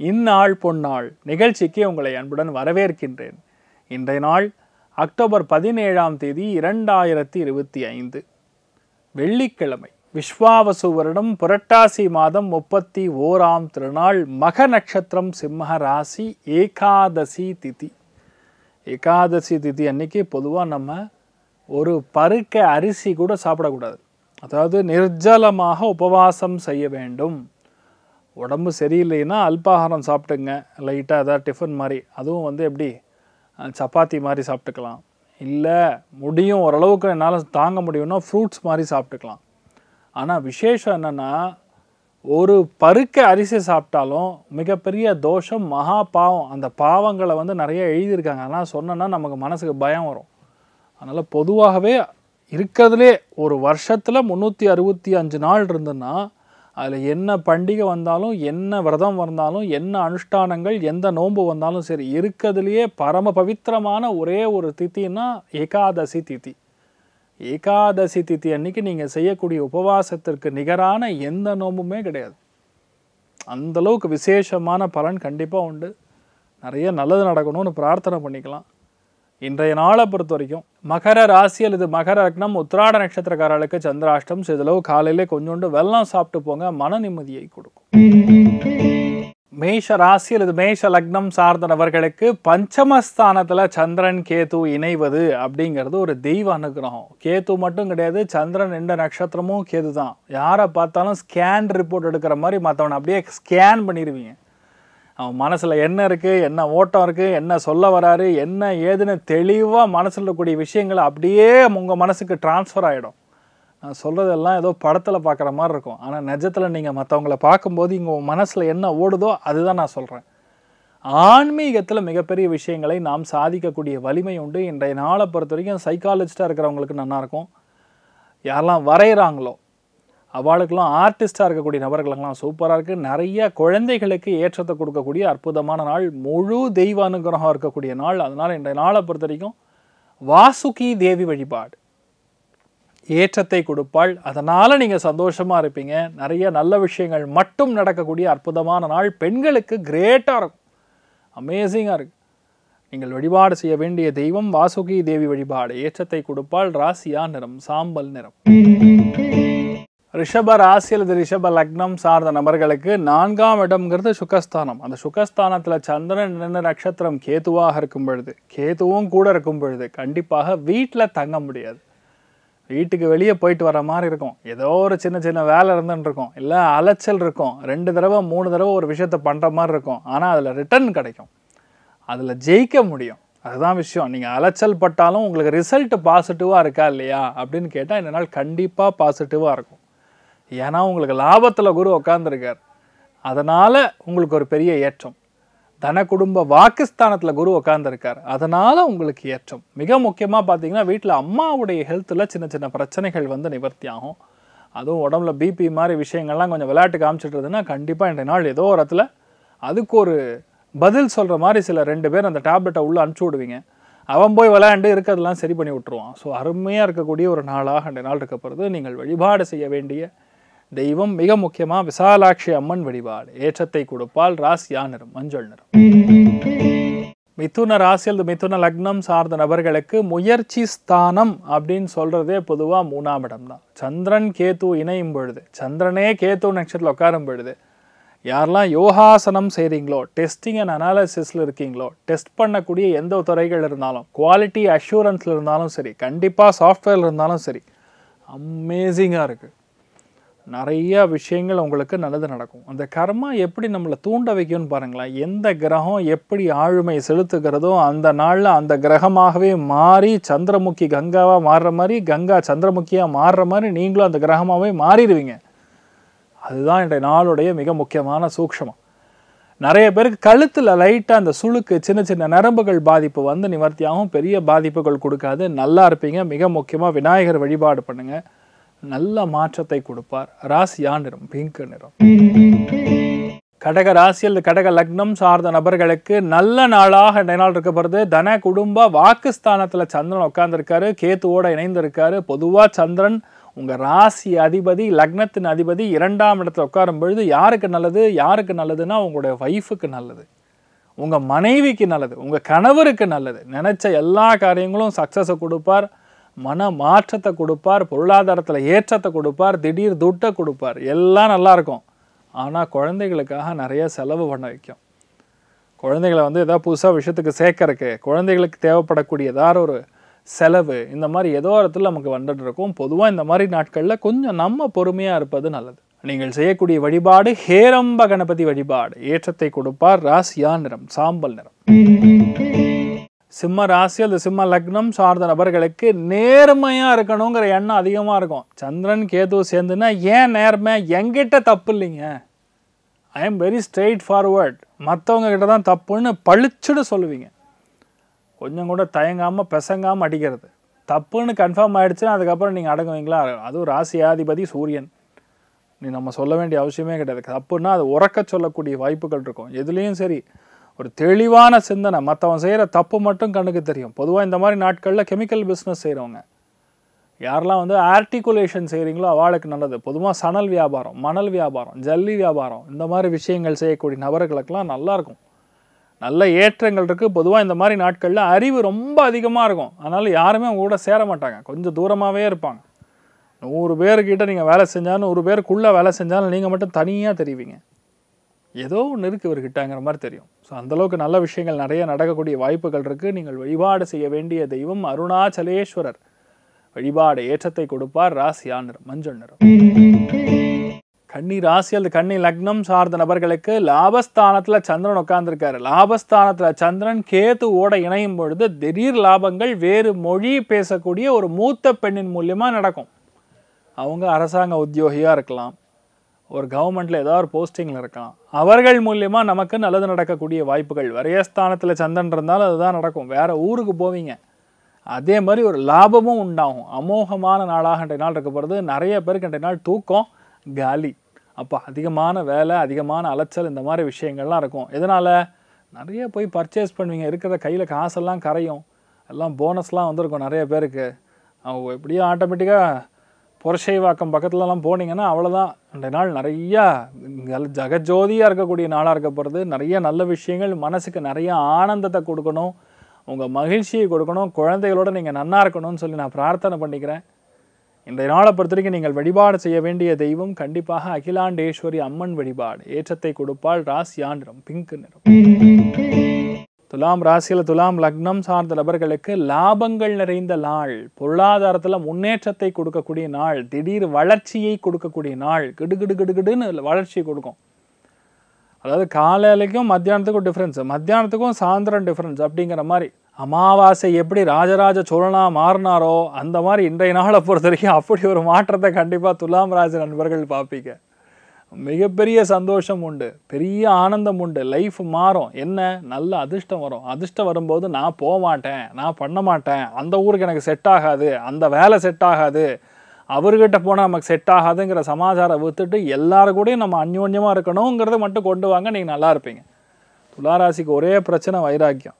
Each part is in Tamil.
இந்நாள் பொன்னாள் நிகழ்ச்சிக்கு உங்களை அன்புடன் வரவேற்கின்றேன். இன்றைய நாள் அக்டோபர் 17ஆம் தேதி 2025 வெள்ளிக்கிழமை. விஸ்வாவசு வருடம் புரட்டாசி மாதம் 31ஆம் திருநாள், மக நட்சத்திரம், சிம்ம ராசி, ஏகாதசி திதி. ஏகாதசி திதி அன்னைக்கு பொதுவாக நம்ம ஒரு பருக்க அரிசி கூட சாப்பிடக்கூடாது. அதாவது நிர்ஜலமாக உபவாசம் செய்ய வேண்டும். உடம்பு சரியில்லைன்னா அல்பாகாரம் சாப்பிட்டுங்க, லைட்டாக ஏதாவது டிஃபன் மாதிரி, அதுவும் எப்படி சப்பாத்தி மாதிரி சாப்பிட்டுக்கலாம். இல்லை முடியும் ஓரளவுக்கு என்னால் தாங்க முடியும்னா ஃப்ரூட்ஸ் மாதிரி சாப்பிட்டுக்கலாம். ஆனால் விசேஷம் என்னென்னா, ஒரு பருக்க அரிசி சாப்பிட்டாலும் மிகப்பெரிய தோஷம், மகா பாவம். அந்த பாவங்களை நிறைய எழுதியிருக்காங்க. ஆனால் சொன்னோன்னா நமக்கு மனசுக்கு பயம் வரும். அதனால் பொதுவாகவே இருக்கிறதுலே ஒரு வருஷத்தில் 365 நாள் இருந்ததுன்னா அதில் என்ன பண்டிகை வந்தாலும், என்ன விரதம் வந்தாலும், என்ன அனுஷ்டானங்கள், எந்த நோன்பு வந்தாலும் சரி, இருக்கிறதுலையே பரம பவித்திரமான ஒரே ஒரு திதின்னா ஏகாதசி திதி. ஏகாதசி திதி அன்னைக்கு நீங்கள் செய்யக்கூடிய உபவாசத்திற்கு நிகரான எந்த நோம்புமே கிடையாது. அந்தளவுக்கு விசேஷமான பலன் கண்டிப்பாக உண்டு. நிறைய நல்லது நடக்கணும்னு பிரார்த்தனை பண்ணிக்கலாம். இன்றைய நாளை பொறுத்த வரைக்கும் மகர ராசி அல்லது மகர லக்னம், உத்திராட நட்சத்திரக்காரர்களுக்கு சந்திராஷ்டம். சிறிதளவு காலையிலே கொஞ்சோண்டு வெல்லம் சாப்பிட்டு போங்க, மன நிம்மதியை கொடுக்கும். மேஷ ராசி அல்லது மேஷ லக்னம் சார்ந்த நபர்களுக்கு பஞ்சமஸ்தானத்தில் சந்திரன் கேது இணைவது அப்படிங்கிறது ஒரு தெய்வ அனுகிரகம். கேது மட்டும் கிடையாது, சந்திரன் என்ற நட்சத்திரமும் கேது தான். யாரை பார்த்தாலும் ஸ்கேன் ரிப்போர்ட் எடுக்கிற மாதிரி மற்றவனை அப்படியே ஸ்கேன் பண்ணிடுவீங்க. அவன் மனசில் என்ன இருக்குது, என்ன ஓட்டம் இருக்குது, என்ன சொல்ல வராரு, என்ன ஏதுன்னு தெளிவாக மனசில் இருக்கக்கூடிய விஷயங்களை அப்படியே உங்கள் மனசுக்கு டிரான்ஸ்ஃபர் ஆகிடும். நான் சொல்கிறதெல்லாம் ஏதோ படத்தில் பார்க்குற மாதிரி இருக்கும். ஆனால் நிஜத்தில் நீங்கள் மற்றவங்கள பார்க்கும்போது இங்கே உங்கள் மனசில் என்ன ஓடுதோ அதுதான் நான் சொல்கிறேன். ஆன்மீகத்தில் மிகப்பெரிய விஷயங்களை நாம் சாதிக்கக்கூடிய வலிமை உண்டு. இன்றைய நாளை பொறுத்த வரைக்கும் சைக்காலஜிஸ்டாக இருக்கிறவங்களுக்கு நல்லாயிருக்கும். யாரெல்லாம் வரைகிறாங்களோ அவளுக்கெல்லாம், ஆர்டிஸ்டாக இருக்கக்கூடிய நபர்களுக்கெல்லாம் சூப்பராக இருக்குது. நிறைய குழந்தைகளுக்கு ஏற்றத்தை கொடுக்கக்கூடிய அற்புதமான நாள், முழு தெய்வ அனுகிரகம் இருக்கக்கூடிய நாள். அதனால் இன்றைய நாளை பொறுத்த வரைக்கும் வாசுகி தேவி வழிபாடு ஏற்றத்தை கொடுப்பாள். அதனால் நீங்கள் சந்தோஷமாக இருப்பீங்க. நிறைய நல்ல விஷயங்கள் மட்டும் நடக்கக்கூடிய அற்புதமான நாள். பெண்களுக்கு கிரேட்டாக இருக்கும், அமேசிங்காக இருக்குது. நீங்கள் வழிபாடு செய்ய வேண்டிய தெய்வம் வாசுகி தேவி வழிபாடு ஏற்றத்தை கொடுப்பாள். ராசியா நிறம் சாம்பல் நிறம். ரிஷப ராசி அல்லது ரிஷப லக்னம் சார்ந்த நபர்களுக்கு 4ஆம் இடம்ங்கிறது சுகஸ்தானம். அந்த சுகஸ்தானத்தில் சந்திரன் என்ன நட்சத்திரம் கேதுவாக இருக்கும் பொழுது, கேதுவும் கூட இருக்கும் பொழுது கண்டிப்பாக வீட்டில் தங்க முடியாது. வீட்டுக்கு வெளியே போயிட்டு வர மாதிரி இருக்கும். ஏதோ ஒரு சின்ன சின்ன வேலை இருந்துன்னு இருக்கும், இல்லை அலைச்சல் இருக்கும், 2 தடவை 3 தடவை ஒரு விஷயத்தை பண்ணுற மாதிரி இருக்கும். ஆனால் அதில் ரிட்டர்ன் கிடைக்கும், அதில் ஜெயிக்க முடியும். அதுதான் விஷயம். நீங்கள் அலைச்சல் பட்டாலும் உங்களுக்கு ரிசல்ட் பாசிட்டிவாக இருக்கா இல்லையா அப்படின்னு கேட்டால் இந்த நாள் கண்டிப்பாக பாசிட்டிவாக இருக்கும். ஏன்னா உங்களுக்கு லாபத்தில் குரு உட்காந்துருக்கார். அதனால் உங்களுக்கு ஒரு பெரிய ஏற்றம். தன குடும்ப வாக்குஸ்தானத்தில் குரு உட்காந்துருக்கார். அதனால் உங்களுக்கு ஏற்றம். மிக முக்கியமாக பார்த்தீங்கன்னா வீட்டில் அம்மாவுடைய ஹெல்த்தில் சின்ன சின்ன பிரச்சனைகள் நிவர்த்தி ஆகும். அதுவும் உடம்புல பிபி மாதிரி விஷயங்கள்லாம் கொஞ்சம் விளையாட்டு காமிச்சிட்றதுன்னா கண்டிப்பாக இன்றைய நாள் ஏதோ ஒரு இடத்துல அதுக்கு ஒரு பதில் சொல்கிற மாதிரி சில 2 பேர் அந்த டேப்லெட்டை உள்ளே அனுப்பிச்சி விடுவீங்க. அவன் போய் விளையாண்டு இருக்கிறதெல்லாம் சரி பண்ணி விட்டுருவான். ஸோ அருமையாக இருக்கக்கூடிய ஒரு நாளாக இன்றைய நாள் இருக்கப்படுது. நீங்கள் வழிபாடு செய்ய வேண்டிய தெய்வம் மிக முக்கியமாக விசாலாட்சி அம்மன் வழிபாடு ஏற்றத்தை கொடுப்பால். ராசியா நிறம் மஞ்சள் நிறம். மிதுன ராசி அல்லது மிதுன லக்னம் சார்ந்த நபர்களுக்கு முயற்சி ஸ்தானம் அப்படின்னு சொல்கிறதே பொதுவாக 3ஆம் இடம் தான். சந்திரன் கேது இணையும் பொழுது, சந்திரனே கேது நட்சத்திரத்தில் உட்காரும் பொழுது, யாரெல்லாம் யோகாசனம் செய்கிறீங்களோ, டெஸ்டிங் அண்ட் அனாலிசிஸில் இருக்கீங்களோ, டெஸ்ட் பண்ணக்கூடிய எந்த துறைகள் இருந்தாலும், குவாலிட்டி அஷூரன்ஸில் இருந்தாலும் சரி, கண்டிப்பாக சாஃப்ட்வேரில் இருந்தாலும் சரி, அமேசிங்காக இருக்குது. நிறைய விஷயங்கள் உங்களுக்கு நல்லது நடக்கும். அந்த கர்மா எப்படி நம்மளை தூண்ட வைக்கும்னு பாருங்களேன். எந்த கிரகம் எப்படி ஆளுமை செலுத்துகிறதோ அந்த நாளில் அந்த கிரகமாகவே மாறி சந்திரமுகி கங்காவாக மாறுற மாதிரி, கங்கா சந்திரமுகியாக மாறுற மாதிரி நீங்களும் அந்த கிரகமாகவே மாறிடுவீங்க. அதுதான் இன்றைய நாளுடைய மிக முக்கியமான சூக்ஷமம். நிறைய பேருக்கு கழுத்தில் லைட்டாக அந்த சுளுக்கு சின்ன சின்ன நரம்புகள் பாதிப்பு நிவர்த்தியாகவும் பெரிய பாதிப்புகள் கொடுக்காது. நல்லா இருப்பீங்க. மிக முக்கியமாக விநாயகர் வழிபாடு பண்ணுங்கள், நல்ல மாற்றத்தை கொடுப்பார். ராசியா நிறம் பிங்க் நிறம். கடக ராசி அல்லது கடக லக்னம் சார்ந்த நபர்களுக்கு நல்ல நாளாக இன்றைய நாள் இருக்கப்படுது. தன குடும்ப வாக்குஸ்தானத்தில் சந்திரன் உட்கார்ந்துருக்காரு, கேத்துவோட இணைந்திருக்காரு. பொதுவாக சந்திரன் உங்கள் ராசி அதிபதி லக்னத்தின் அதிபதி 2ஆம் இடத்துல உட்காரும் பொழுது யாருக்கு நல்லது? யாருக்கு நல்லதுன்னா உங்களுடைய ஒய்ஃபுக்கு நல்லது, உங்கள் மனைவிக்கு நல்லது, உங்கள் கணவருக்கு நல்லது. நினச்ச எல்லா காரியங்களும் சக்ஸஸை கொடுப்பார், மன மாற்றத்தை கொடுப்பார், பொருளாதாரத்தில் ஏற்றத்தை கொடுப்பார், திடீர் துட்டை கொடுப்பார், எல்லாம் நல்லாயிருக்கும். ஆனால் குழந்தைகளுக்காக நிறைய செலவு பண்ண வைக்கும். குழந்தைகளை ஏதாவது புதுசாக விஷயத்துக்கு சேர்க்கறக்கு, குழந்தைகளுக்கு தேவைப்படக்கூடிய ஏதாவது ஒரு செலவு, இந்த மாதிரி ஏதோ இடத்துல நமக்கு வந்துட்டு இருக்கும். பொதுவாக இந்த மாதிரி நாட்களில் கொஞ்சம் நம்ம பொறுமையாக இருப்பது நல்லது. நீங்கள் செய்யக்கூடிய வழிபாடு ஹேரம்ப கணபதி வழிபாடு. ஏற்றத்தை கொடுப்பார். ராசியா நிறம் சாம்பல் நிறம். சிம்ம ராசி அல்லது சிம்ம லக்னம் சார்ந்த நபர்களுக்கு நேர்மையாக இருக்கணுங்கிற எண்ணம் அதிகமாக இருக்கும். சந்திரன் கேது சேர்ந்துன்னா ஏன் நேர்மை? என்கிட்ட தப்பு இல்லைங்க, I am very straight forward, மற்றவங்க கிட்ட தான் தப்புன்னு பளிச்சுன்னு சொல்லுவீங்க. கொஞ்சம் கூட தயங்காமல் பெசங்காமல் அடிக்கிறது. தப்புன்னு கன்ஃபார்ம் ஆகிடுச்சுன்னா அதுக்கப்புறம் நீங்கள் அடங்குவீங்களா? அதுவும் ராசியாதிபதி சூரியன், நம்ம சொல்ல வேண்டிய அவசியமே கிடையாது. தப்புன்னா அது உறக்க சொல்லக்கூடிய வாய்ப்புகள் இருக்கும். எதுலேயும் சரி ஒரு தெளிவான சிந்தனை. மற்றவன் செய்கிற தப்பு மட்டும் கண்ணுக்கு தெரியும். பொதுவாக இந்த மாதிரி நாட்களில் கெமிக்கல் பிஸ்னஸ் செய்கிறவங்க, யாரெல்லாம் ஆர்டிகுலேஷன் செய்கிறீங்களோ அவளுக்கு நல்லது. பொதுவாக சணல் வியாபாரம், மணல் வியாபாரம், ஜல்லி வியாபாரம், இந்த மாதிரி விஷயங்கள் செய்யக்கூடிய நபர்களுக்கெல்லாம் நல்லாயிருக்கும், நல்ல ஏற்றங்கள் இருக்குது. பொதுவாக இந்த மாதிரி நாட்களில் அறிவு ரொம்ப அதிகமாக இருக்கும். அதனால் யாருமே அவங்க கூட சேர மாட்டாங்க, கொஞ்சம் தூரமாகவே இருப்பாங்க. 100 பேர்கிட்ட நீங்கள் வேலை செஞ்சாலும் 100 பேருக்குள்ளே வேலை செஞ்சாலும் நீங்கள் மட்டும் தனியாக தெரிவிங்க. ஏதோ ஒன்று இருக்குது இவர்கிட்டங்கிற மாதிரி தெரியும். ஸோ அந்தளவுக்கு நல்ல விஷயங்கள் நிறைய நடக்கக்கூடிய வாய்ப்புகள் இருக்குது. நீங்கள் வழிபாடு செய்ய வேண்டிய தெய்வம் அருணாச்சலேஸ்வரர் வழிபாடு. ஏற்றத்தை கொடுப்பார். ராசியா நிறம் மஞ்சள் நிறம். கன்னி ராசி அல்லது கன்னி லக்னம் சார்ந்த நபர்களுக்கு லாபஸ்தானத்தில் சந்திரன் உட்கார்ந்துருக்காரு. லாபஸ்தானத்தில் சந்திரன் கேதுவோட இணையும் பொழுது திடீர் லாபங்கள் வேறு மொழி பேசக்கூடிய ஒரு மூத்த பெண்ணின் மூலியமாக நடக்கும். அவங்க அரசாங்க உத்தியோகியாக இருக்கலாம், ஒரு கவர்மெண்ட்டில் ஏதாவது ஒரு போஸ்டிங்கில் இருக்கலாம். அவர்கள் மூலியமாக நமக்கு நல்லது நடக்கக்கூடிய வாய்ப்புகள். வரையஸ்தானத்தில் சந்திரன் இருந்தாலும் அதுதான் நடக்கும். வேறு ஊருக்கு போவீங்க, அதே மாதிரி ஒரு லாபமும் உண்டாகும். அமோகமான நாளாக இன்றைய நாள் இருக்க போகிறது. நிறைய பேருக்கு இன்றைய நாள் தூக்கம் காலி. அப்போ அதிகமான வேலை, அதிகமான அலைச்சல், இந்த மாதிரி விஷயங்கள்லாம் இருக்கும். இதனால் நிறைய போய் பர்ச்சேஸ் பண்ணுவீங்க. இருக்கிற கையில் காசெல்லாம் கரையும். எல்லாம் போனஸ்லாம் வந்திருக்கும் நிறைய பேருக்கு. அவங்க எப்படியும் ஆட்டோமேட்டிக்காக புரஷைவாக்கம் பக்கத்துலலாம் போனீங்கன்னா அவ்வளோதான். இன்றைய நாள் நிறையா ஜெகஜோதியாக இருக்கக்கூடிய நாளாக இருக்க போகிறது. நிறைய நல்ல விஷயங்கள், மனசுக்கு நிறைய ஆனந்தத்தை கொடுக்கணும், உங்கள் மகிழ்ச்சியை கொடுக்கணும், குழந்தைகளோட நீங்கள் நன்னா இருக்கணும்னு சொல்லி நான் பிரார்த்தனை பண்ணிக்கிறேன். இன்றைய நாளை பொறுத்த வரைக்கும் நீங்கள் வழிபாடு செய்ய வேண்டிய தெய்வம் கண்டிப்பாக அகிலாண்டேஸ்வரி அம்மன் வழிபாடு. ஏற்றத்தை கொடுப்பாள். ராசியா நிறம் பிங்க் நிறம். துலாம் ராசியில் துலாம் லக்னம் சார்ந்த நபர்களுக்கு லாபங்கள் நிறைந்த நாள், பொருளாதாரத்தில் முன்னேற்றத்தை கொடுக்கக்கூடிய நாள், திடீர் வளர்ச்சியை கொடுக்கக்கூடிய நாள். கிடுகிடுன்னு வளர்ச்சி கொடுக்கும். அதாவது காலையிலைக்கும் மத்தியானத்துக்கும் டிஃப்ரென்ஸ், மத்தியானத்துக்கும் சாயந்தரம் டிஃப்ரென்ஸ் அப்படிங்கிற மாதிரி. அமாவாசை எப்படி ராஜராஜ சோழனா மாறினாரோ அந்த மாதிரி இன்றைய நாளை பொறுத்த வரைக்கும் அப்படி ஒரு மாற்றத்தை கண்டிப்பாக துலாம் ராசி நண்பர்கள் பார்ப்பீங்க. மிகப்பெரிய சந்தோஷம் உண்டு, பெரிய ஆனந்தம் உண்டு, லைஃப் மாறும். என்ன நல்ல அதிர்ஷ்டம் வரும். அதிர்ஷ்டம் வரும்போது நான் போக மாட்டேன், நான் பண்ண மாட்டேன், அந்த ஊருக்கு எனக்கு செட் ஆகாது, அந்த வேலை செட் ஆகாது, அவர்கிட்ட போனால் நமக்கு செட் ஆகாதுங்கிற சமாச்சாரம் விட்டுட்டு எல்லாரும் கூடயும் நம்ம அந்யோன்யமாக இருக்கணுங்கிறத மட்டும் கொண்டு வாங்க, நீங்கள் நல்லா இருப்பீங்க. துளாராசிக்கு ஒரே பிரச்சனை வைராக்கியம்.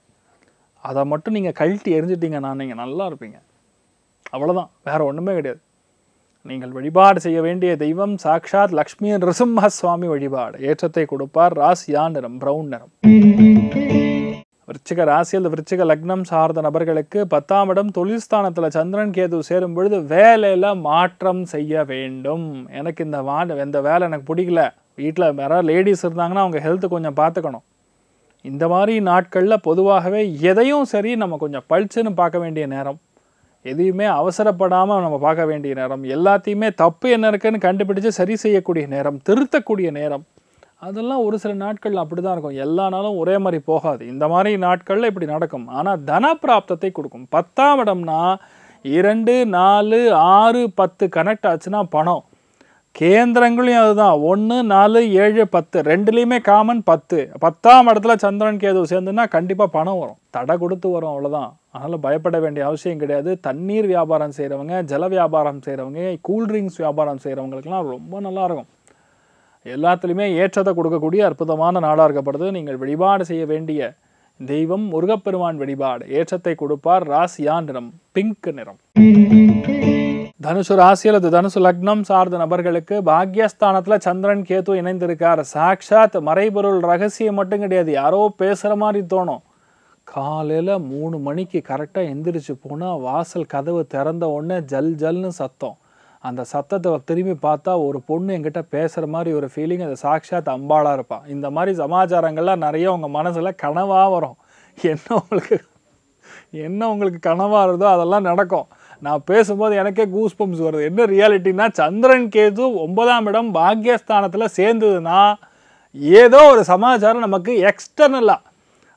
அதை மட்டும் நீங்கள் கழட்டி எரிஞ்சிட்டிங்கன்னா நீங்கள் நல்லா இருப்பீங்க. அவ்வளோதான், வேறு ஒன்றுமே கிடையாது. நீங்கள் வழிபாடு செய்ய வேண்டிய தெய்வம் சாக்ஷாத் லக்ஷ்மி நிருசிம்ம சுவாமி வழிபாடு. ஏற்றத்தை கொடுப்பார். ராசியா நிறம் பிரவுன் நிறம். விருச்சிக ராசியில் விருச்சிக லக்னம் சார்ந்த நபர்களுக்கு 10ஆம் இடம் தொழில்ஸ்தானத்தில் சந்திரன் கேது சேரும் பொழுது வேலையில் மாற்றம் செய்ய வேண்டும். எனக்கு இந்த வேலை எனக்கு பிடிக்கல, வீட்டில் யாராவது லேடிஸ் இருந்தாங்கன்னா அவங்க ஹெல்த்து கொஞ்சம் பார்த்துக்கணும். இந்த மாதிரி நாட்களில் பொதுவாகவே எதையும் சரி நம்ம கொஞ்சம் பளிச்சுன்னு பார்க்க வேண்டிய நேரம், எதையுமே அவசரப்படாமல் நம்ம பார்க்க வேண்டிய நேரம், எல்லாத்தையுமே தப்பு என்ன இருக்குன்னு கண்டுபிடிச்சு சரி செய்யக்கூடிய நேரம், திருத்தக்கூடிய நேரம், அதெல்லாம் ஒரு சில நாட்கள் அப்படி தான் இருக்கும். எல்லா நாளும் ஒரே மாதிரி போகாது. இந்த மாதிரி நாட்களில் இப்படி நடக்கும். ஆனால் தன பிராப்தத்தை கொடுக்கும். 10ஆம் இடம்னா 2, 4, 6, 10 கனெக்ட் ஆச்சுன்னா பணம். கேந்திரங்களையும் அதுதான். 1, 4, 7, 10 ரெண்டுலேயுமே காமன் 10. 10ஆம் இடத்துல சந்திரன் கேது சேர்ந்துன்னா கண்டிப்பாக பணம் வரும். தடை கொடுத்து வரும், அவ்வளோதான். அதனால் பயப்பட வேண்டிய அவசியம் கிடையாது. தண்ணீர் வியாபாரம் செய்கிறவங்க, ஜல வியாபாரம் செய்கிறவங்க, கூல்ட்ரிங்க்ஸ் வியாபாரம் செய்கிறவங்களுக்கெல்லாம் ரொம்ப நல்லாயிருக்கும். எல்லாத்துலேயுமே ஏற்றத்தை கொடுக்கக்கூடிய அற்புதமான நாளாக இருக்கப்படுது. நீங்கள் வழிபாடு செய்ய வேண்டிய தெய்வம் முருகப்பெருமான் வழிபாடு. ஏற்றத்தை கொடுப்பார். ராசியா நிறம் பிங்க் நிறம். தனுசு ராசி அல்லது தனுசு லக்னம் சார்ந்த நபர்களுக்கு பாக்யஸ்தானத்துல சந்திரன் கேது இணைந்திருக்கார். சாக்ஷாத் மறைபொருள் ரகசியம் மட்டும் கிடையாது, யாரோ பேசுற மாதிரி தோணும். காலையில 3 மணிக்கு கரெக்டா எந்திரிச்சு போனா வாசல் கதவு திறந்த உடனே ஜல் ஜல்னு சத்தம். அந்த சத்தத்தை திரும்பி பார்த்தா ஒரு பொண்ணு என்கிட்ட பேசுற மாதிரி ஒரு ஃபீலிங். அது சாக்ஷாத் அம்பாளா இருப்பான். இந்த மாதிரி சமாச்சாரங்கள்லாம் நிறைய உங்க மனசுல கனவா வரும். என்ன உங்களுக்கு கனவா இருந்தோ அதெல்லாம் நடக்கும். நான் பேசும்போது எனக்கே கூஸ் பம்ப்ஸ் வருது. என்ன ரியாலிட்டினா, சந்திரன் கேது 9ஆம் இடம் பாக்யஸ்தானத்துல சேர்ந்ததுன்னா ஏதோ ஒரு சமாச்சாரம் நமக்கு எக்ஸ்டர்னலா,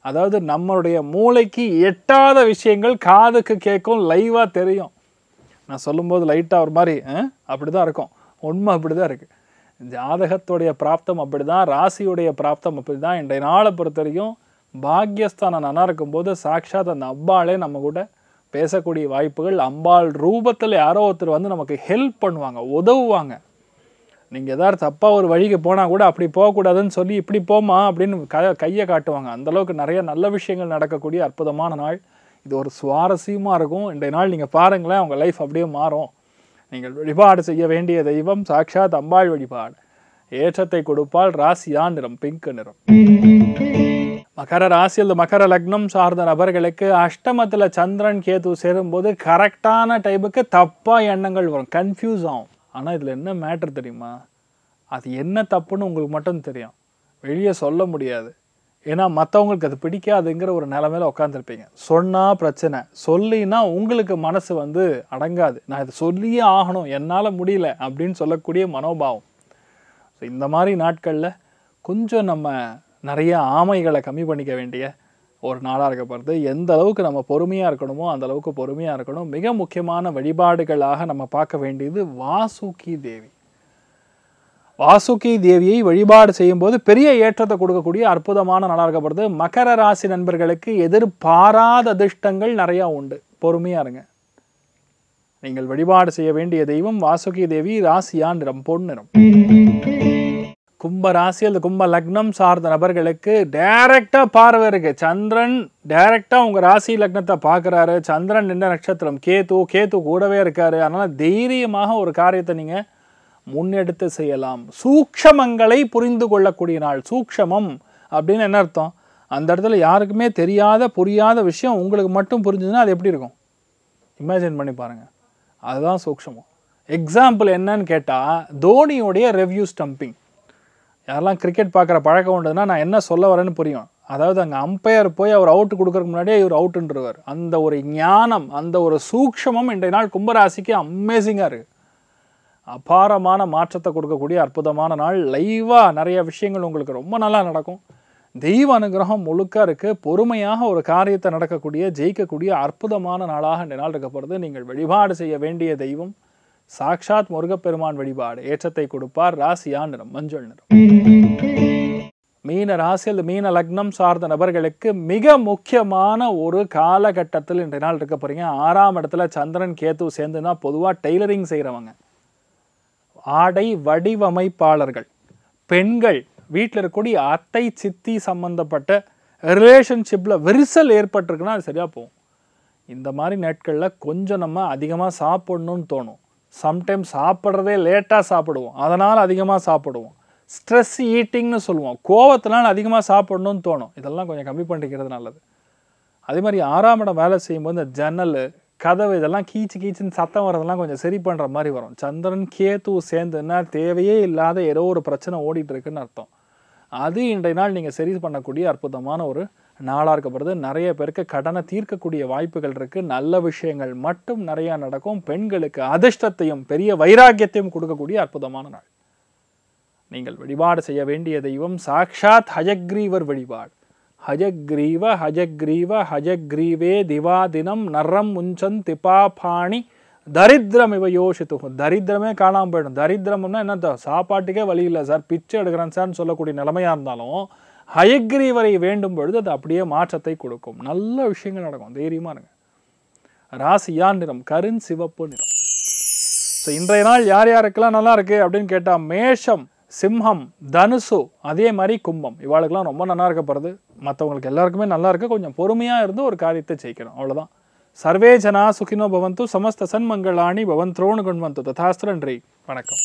அதாவது நம்மளுடைய மூளைக்கு எட்டாத விஷயங்கள் காதுக்கு கேட்கும், லைவா தெரியும். நான் சொல்லும்போது லைட்டாக ஒரு மாதிரி அப்படி தான் இருக்கும். உண்மை அப்படி தான் இருக்குது. ஜாதகத்துடைய பிராப்தம் அப்படி தான், ராசியுடைய பிராப்தம் அப்படி தான். இன்றைய நாளை பொறுத்த வரைக்கும் பாக்யஸ்தானம் நல்லா இருக்கும்போது சாக்ஷாத் அந்த அம்பாளே நம்ம கூட பேசக்கூடிய வாய்ப்புகள், அம்பாள் ரூபத்தில் யாரோ ஒருத்தர் வந்து நமக்கு ஹெல்ப் பண்ணுவாங்க, உதவுவாங்க. நீங்கள் எதாவது தப்பாக ஒரு வழிக்கு போனால் கூட அப்படி போகக்கூடாதுன்னு சொல்லி இப்படி போமா அப்படின்னு கையை காட்டுவாங்க. அந்தளவுக்கு நிறைய நல்ல விஷயங்கள் நடக்கக்கூடிய அற்புதமான நாள். இது ஒரு சுவாரஸ்யமாக இருக்கும். இன்றைய நாள் நீங்கள் பாருங்களேன், உங்கள் லைஃப் அப்படியே மாறும். நீங்கள் வழிபாடு செய்ய வேண்டிய தெய்வம் சாக்ஷாத் அம்பாள் வழிபாடு. ஏற்றத்தை கொடுப்பால். ராசியா நிறம் பிங்க் நிறம். மகர ராசி அல்லது மகர லக்னம் சார்ந்த நபர்களுக்கு அஷ்டமத்தில் சந்திரன் கேது சேரும்போது கரெக்டான டைமுக்கு தப்பாக எண்ணங்கள் வரும், கன்ஃபியூஸ் ஆகும். ஆனால் இதில் என்ன மேட்ரு தெரியுமா, அது என்ன தப்புன்னு உங்களுக்கு மட்டும் தெரியும், வெளியே சொல்ல முடியாது. ஏன்னா மற்றவங்களுக்கு அது பிடிக்காதுங்கிற ஒரு நிலைமையில உட்காந்துருப்பீங்க. சொன்னால் பிரச்சனை, சொல்லினா உங்களுக்கு மனசு வந்து அடங்காது. நான் இதை சொல்லியே ஆகணும், என்னால் முடியல அப்படின்னு சொல்லக்கூடிய மனோபாவம். ஸோ இந்த மாதிரி நாட்களில் கொஞ்சம் நம்ம நிறைய ஆமைகளை கம்மி பண்ணிக்க வேண்டிய ஒரு நாளாக இருக்கப்படுது. எந்த அளவுக்கு நம்ம பொறுமையாக இருக்கணுமோ அந்த அளவுக்கு பொறுமையாக இருக்கணும். மிக முக்கியமான வழிபாடுகளாக நம்ம பார்க்க வேண்டியது வாசுகி தேவி. வாசுகி தேவியை வழிபாடு செய்யும்போது பெரிய ஏற்றத்தை கொடுக்கக்கூடிய அற்புதமான நாளாக இருக்கப்படுது. மகர ராசி நண்பர்களுக்கு எதிர்பாராத அதிர்ஷ்டங்கள் நிறையா உண்டு. பொறுமையாக இருங்க. நீங்கள் வழிபாடு செய்ய வேண்டிய தெய்வம் வாசுகி தேவி. ராசியா நிறம் பொன்னிறம். கும்ப ராசி அல்லது கும்ப லக்னம் சார்ந்த நபர்களுக்கு டைரக்டா பார்வை இருக்கு. சந்திரன் டைரக்டா உங்க ராசி லக்னத்தை பார்க்குறாரு. சந்திரன் நின்ற நட்சத்திரம் கேது கூடவே இருக்காரு. அதனால தைரியமாக ஒரு காரியத்தை நீங்க முன்னெடுத்து செய்யலாம். சூக்ஷமங்களை புரிந்து கொள்ளக்கூடிய நாள். சூக்ஷமம் அப்படின்னு என்ன அர்த்தம், அந்த இடத்துல யாருக்குமே தெரியாத புரியாத விஷயம் உங்களுக்கு மட்டும் புரிஞ்சுதுன்னா அது எப்படி இருக்கும் இமேஜின் பண்ணி பாருங்க. அதுதான் சூக்ஷமம். எக்ஸாம்பிள் என்னன்னு கேட்டால், தோனியோடைய ரெவ்யூ ஸ்டம்பிங். யாரெல்லாம் கிரிக்கெட் பார்க்குற பழக்கம் உண்டுன்னா நான் என்ன சொல்ல வரேன்னு புரியும். அதாவது அங்கே அம்பையர் போய் அவர் அவுட்டு கொடுக்கறதுக்கு முன்னாடியே இவர் அவுட்டுன்றவர். அந்த ஒரு ஞானம், அந்த ஒரு சூக்ஷமம் இன்றைய நாள் கும்பராசிக்கு அமேசிங்காக இருக்குது. அபாரமான மாற்றத்தை கொடுக்கக்கூடிய அற்புதமான நாள். லைவாக நிறைய விஷயங்கள் உங்களுக்கு ரொம்ப நல்லா நடக்கும். தெய்வ அனுகிரகம் முழுக்க இருக்குது. பொறுமையாக ஒரு காரியத்தை நடக்கக்கூடிய ஜெயிக்கக்கூடிய அற்புதமான நாளாக இந்த நாள் இருக்கப்படுது. நீங்கள் வழிபாடு செய்ய வேண்டிய தெய்வம் சாக்ஷாத் முருகப்பெருமான் வழிபாடு. ஏற்றத்தை கொடுப்பார். ராசியா நிறம் மஞ்சள் நிறம். மீன ராசி அல்லது மீன லக்னம் சார்ந்த நபர்களுக்கு மிக முக்கியமான ஒரு காலகட்டத்தில் இன்றைய நாள் இருக்க போறீங்க. 6ஆம் இடத்துல சந்திரன் கேது சேர்ந்துன்னா பொதுவாக டெய்லரிங் செய்கிறவங்க, ஆடை வடிவமைப்பாளர்கள், பெண்கள், வீட்டில் இருக்கக்கூடிய அத்தை சித்தி சம்பந்தப்பட்ட ரிலேஷன்ஷிப்பில் விரிசல் ஏற்பட்டிருக்குன்னா அது சரியாக போகும். இந்த மாதிரி நாட்களில் கொஞ்சம் நம்ம அதிகமாக சாப்பிடணும்னு தோணும். சம்டைம்ஸ் சாப்பிட்றதே லேட்டாக சாப்பிடுவோம், அதனால் அதிகமாக சாப்பிடுவோம். ஸ்ட்ரெஸ் ஈட்டிங்னு சொல்லுவோம். கோவத்தினால் அதிகமாக சாப்பிடணும்னு தோணும். இதெல்லாம் கொஞ்சம் கம்மி பண்ணிக்கிறது நல்லது. அதே மாதிரி 6ஆம் இடம் வேலை செய்யும்போது இந்த ஜன்னல் கதவு இதெல்லாம் கீச்சுன்னு சத்தம் வரதெல்லாம் கொஞ்சம் சரி பண்ணுற மாதிரி வரும். சந்திரன் கேது சேர்ந்துன்னா தேவையே இல்லாத ஏதோ ஒரு பிரச்சனை ஓடிட்டு இருக்குன்னு அர்த்தம். அது இன்றைய நாள் நீங்கள் சரி பண்ணக்கூடிய அற்புதமான ஒரு நாளாக இருக்கப்படுது. நிறைய பேருக்கு கடனை தீர்க்கக்கூடிய வாய்ப்புகள் இருக்குது. நல்ல விஷயங்கள் மட்டும் நிறையா நடக்கும். பெண்களுக்கு அதிர்ஷ்டத்தையும் பெரிய வைராக்கியத்தையும் கொடுக்கக்கூடிய அற்புதமான நாள். நீங்கள் வழிபாடு செய்ய வேண்டிய தெய்வம் சாக்ஷாத் ஹயக்ரீவர் வழிபாடு. ஹஜக்ரீவ ஹஜக்ரீவ ஹஜக்ரீவே திவாதினம் நரம் முஞ்சன் திபாபாணி தரித்திரம் இவ யோசித்து. தரித்திரமே காணாமல் போயிடும். தரித்திரம்னா என்ன, சாப்பாட்டுக்கே வழி இல்லை சார், பிச்சை எடுக்கிறேன் சார்னு சொல்லக்கூடிய நிலைமையாக இருந்தாலும் ஹயக்ரீவரை வேண்டும் பொழுது அது அப்படியே மாற்றத்தை கொடுக்கும். நல்ல விஷயங்கள் நடக்கும். தைரியமாக இருங்க. ராசியா நிறம் கருண் சிவப்பு நிறம். ஸோ இன்றைய நாள் யார் யாருக்கெல்லாம் நல்லா இருக்குது அப்படின்னு கேட்டால், மேஷம், சிம்ஹம், தனுசு, அதே மாதிரி கும்பம், இவாளுக்கெல்லாம் ரொம்ப நல்லா இருக்கப்படுறது. மற்றவங்களுக்கு எல்லாருக்குமே நல்லா இருக்குது. கொஞ்சம் பொறுமையாக இருந்து ஒரு காரியத்தை ஜெயிக்கணும், அவ்வளோதான். சர்வே ஜனா சுகினோ பவந்து, சமஸ்த சன்மங்களாணி பவந்தோணு கொண்வந்து. ததாஸ்து. நன்றி, வணக்கம்.